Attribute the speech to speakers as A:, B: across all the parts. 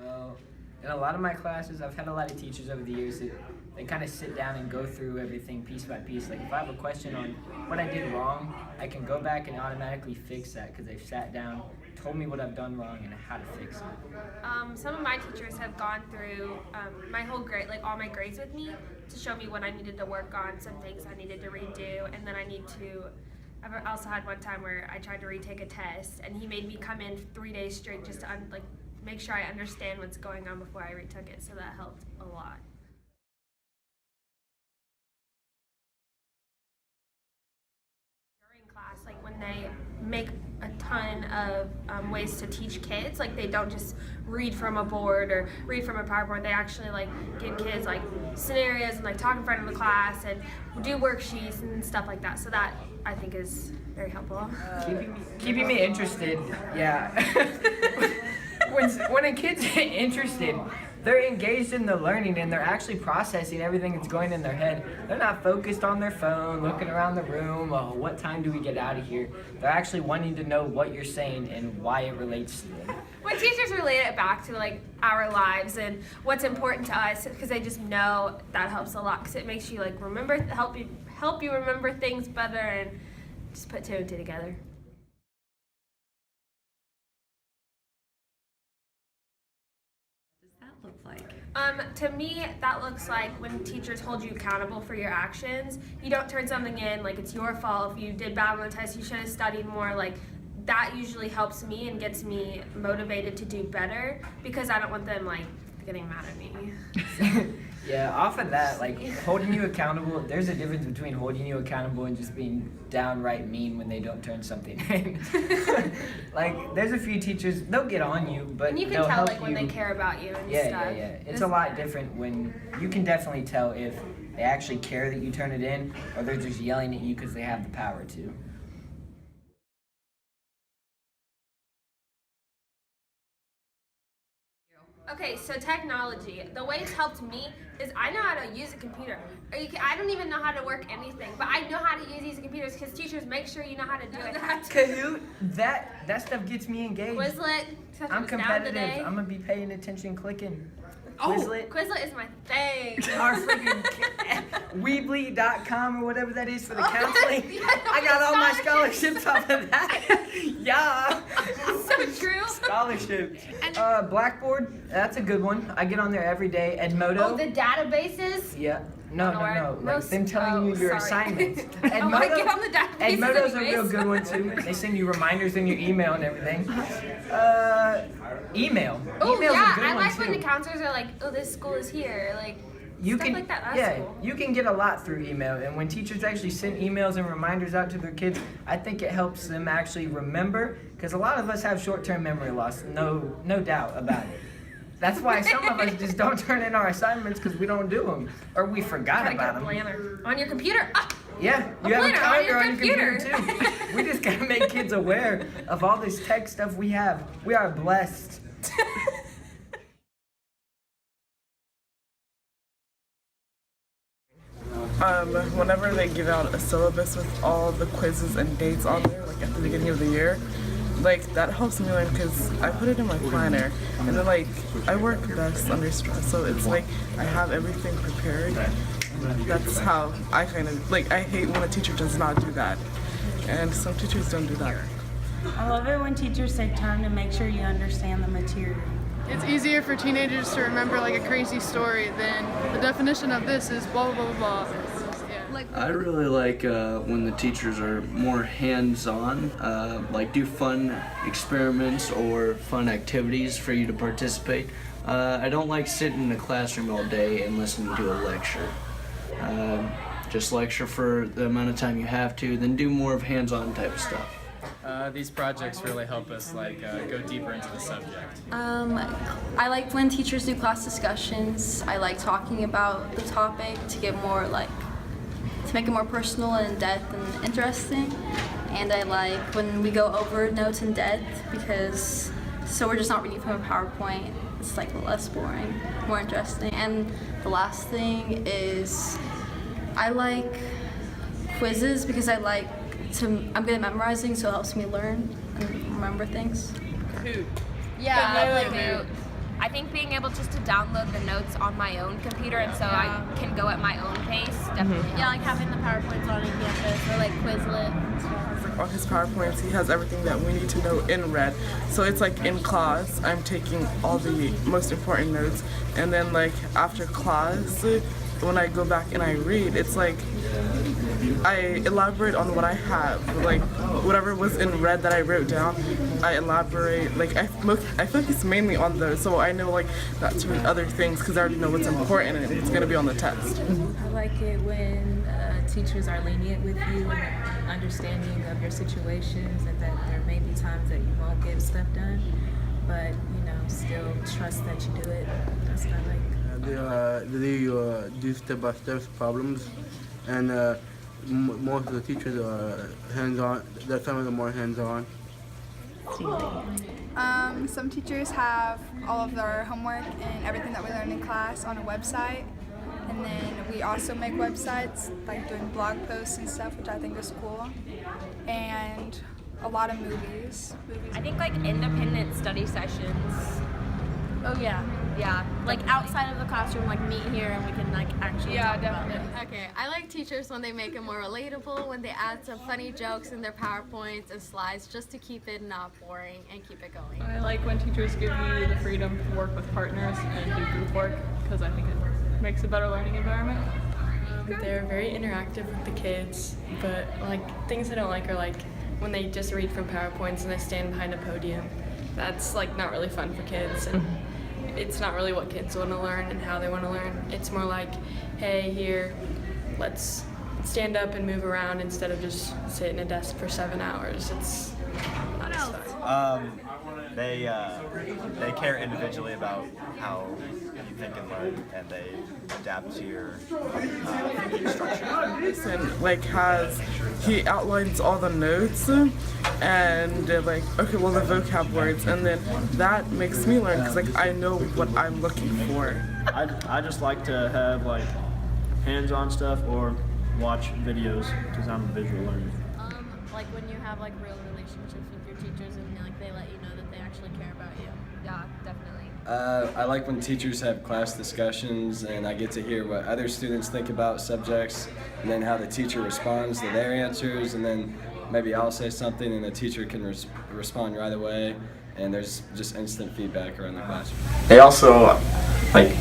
A: Well, in a lot of my classes, I've had a lot of teachers over the years that they kind of sit down and go through everything piece by piece. Like if I have a question on what I did wrong, I can go back and automatically fix that because they've sat down, told me what I've done wrong and how to fix it.
B: Some of my teachers have gone through my whole grade, like all my grades with me, to show me what I needed to work on, some things I needed to redo, and then I've also had one time where I tried to retake a test, and he made me come in 3 days straight just to make sure I understand what's going on before I retook it, so that helped a lot. During class, like when they make a ton of ways to teach kids, like they don't just read from a board or read from a PowerPoint, they actually give kids scenarios and talk in front of the class and do worksheets and stuff like that, so that I think is very helpful.
A: Keeping me interested, yeah. when a kid's interested, they're engaged in the learning and they're actually processing everything that's going in their head. They're not focused on their phone, looking around the room, oh, what time do we get out of here? They're actually wanting to know what you're saying and why it relates to them.
B: When teachers relate it back to our lives and what's important to us, because they just know, that helps a lot, because it makes you help you remember things better and just put two and two together.
C: Look like?
B: To me, that looks like when teachers hold you accountable for your actions. You don't turn something in like it's your fault. If you did bad on the test, you should have studied more. That usually helps me and gets me motivated to do better, because I don't want them getting mad at me.
A: Yeah, off of that, holding you accountable, there's a difference between holding you accountable and just being downright mean when they don't turn something in. There's a few teachers, they'll get on you, but
B: and you can
A: they'll
B: tell
A: help
B: when they care about you and
A: yeah,
B: stuff.
A: Yeah. It's a lot different when you can definitely tell if they actually care that you turn it in or they're just yelling at you because they have the power to.
B: Okay, so technology, the way it's helped me is I know how to use a computer. I don't even know how to work anything, but I know how to use these computers because teachers make sure you know how to do it.
A: Kahoot, that stuff gets me engaged.
B: Quizlet,
A: I'm competitive. I'm gonna be paying attention, clicking.
B: Quizlet. Quizlet is my thing.
A: Our freaking Weebly.com or whatever that is for the counseling. Yeah, I got all my scholarships off of that. Yeah.
B: So true.
A: Scholarship. Blackboard, that's a good one. I get on there every day. Edmodo.
B: Oh, the databases?
A: Yeah. No. Them telling you your assignments.
B: Edmodo, I get on the databases
A: Edmodo's a real good one too. They send you reminders in your email and everything. Email.
B: Oh
A: Email's
B: yeah,
A: a good
B: I
A: one
B: like
A: too.
B: when the counselors are like, oh, this school is here. Stuff like that. That's cool.
A: You can get a lot through email, and when teachers actually send emails and reminders out to their kids, I think it helps them actually remember, because a lot of us have short-term memory loss, no doubt about it. That's why some of us just don't turn in our assignments because we don't do them, or we forgot about them.
B: Planner on your computer. Ah!
A: Yeah, you have a calendar on your computer too. We just gotta make kids aware of all this tech stuff we have. We are blessed.
D: Whenever they give out a syllabus with all the quizzes and dates on there, at the beginning of the year, that helps me learn because I put it in my planner, and then I work best under stress, so it's I have everything prepared. That's how I I hate when a teacher does not do that, and some teachers don't do that.
E: I love it when teachers take time to make sure you understand the material.
F: It's easier for teenagers to remember a crazy story than the definition of this is blah blah blah blah. Yeah.
G: I really like when the teachers are more hands-on, do fun experiments or fun activities for you to participate. I don't like sitting in a classroom all day and listening to a lecture. Just lecture for the amount of time you have to, then do more of hands-on type of stuff.
H: These projects really help us go deeper into the subject.
C: I like when teachers do class discussions. I like talking about the topic to get more to make it more personal and in-depth and interesting. And I like when we go over notes in depth because so we're just not reading from a PowerPoint. It's less boring, more interesting. And the last thing is I like quizzes because I'm good at memorizing, so it helps me learn and remember things.
B: Yeah, I like Kahoot. I think being able just to download the notes on my own computer and so I can go at my own pace definitely
C: Yeah, like having the PowerPoints on campus or like Quizlet.
D: Like on his PowerPoints, he has everything that we need to know in red. So it's like in class, I'm taking all the most important notes, and then like after class, when I go back and I read, it's like I elaborate on what I have, like whatever was in red that I wrote down, I elaborate, like I focus mainly on those, so I know like not to read other things because I already know what's important and it's going to be on the test.
I: I like it when teachers are lenient with you and understanding of your situations, and that there may be times that you won't get stuff done, but you know, still trust that you do it. That's what I like.
J: They do step-by-step problems, and most of the teachers are hands-on. Some of them are hands-on.
K: Some teachers have all of their homework and everything that we learn in class on a website, and then we also make websites, like doing blog posts and stuff, which I think is cool, and a lot of movies.
B: I think like independent study sessions.
C: Oh yeah.
B: Yeah,
C: Like outside of the classroom, like meet here and we can like actually talk about it.
L: Okay, I like teachers when they make it more relatable, when they add some funny jokes in their PowerPoints and slides just to keep it not boring and keep it going.
M: I like when teachers give you the freedom to work with partners and do group work, because I think it makes a better learning environment.
N: They're very interactive with the kids, but like things I don't like are like when they just read from PowerPoints and they stand behind a podium. That's like not really fun for kids, and it's not really what kids want to learn and how they want to learn. It's more like, hey, here, let's stand up and move around instead of just sit in a desk for 7 hours. It's not as fun.
O: They care individually about how you think and learn, and they adapt to your thinking structure.
D: Listen, like he outlines all the notes, and like, okay, well the vocab words, and then that makes me learn because like I know what I'm looking for.
P: I just like to have like hands-on stuff or watch videos because I'm a visual learner.
C: Like when you have like real relationships with your teachers and like they let you know that they actually care about you.
B: Yeah, definitely.
Q: I like when teachers have class discussions and I get to hear what other students think about subjects, and then how the teacher responds to their answers, and then maybe I'll say something and the teacher can respond right away, and there's just instant feedback around the classroom.
R: They also, like,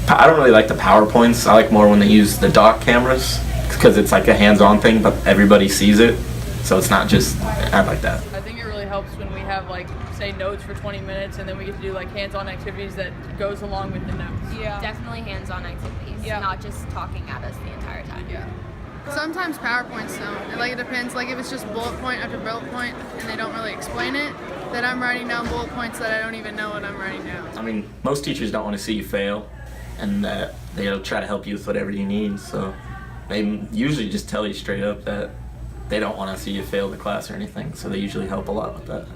R: I don't really like the PowerPoints. I like more when they use the dock cameras because it's like a hands-on thing, but everybody sees it, so it's not just, I like that.
M: I think it really helps when we have like, say, notes for 20 minutes and then we get to do like hands-on activities that goes along with the notes.
B: Yeah. Definitely hands-on activities, not just talking at us the entire time.
F: Yeah. Sometimes PowerPoints don't. It depends. Like if it's just bullet point after bullet point and they don't really explain it, then I'm writing down bullet points that I don't even know what I'm writing down.
R: I mean, most teachers don't want to see you fail, and they'll try to help you with whatever you need, so they usually just tell you straight up that they don't want to see you fail the class or anything, so they usually help a lot with that.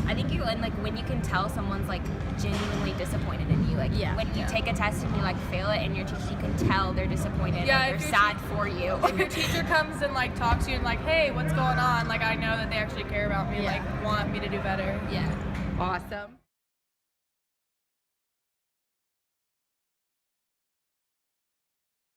B: I think you, and like when you can tell someone's like genuinely disappointed in you, like when you take a test and you like fail it and your teacher, you can tell they're disappointed,
F: Yeah,
B: like, they're sad for you.
F: If your teacher comes and like talks to you and like, hey, what's going on? Like I know that they actually care about me, like want me to do better.
B: Yeah. Awesome.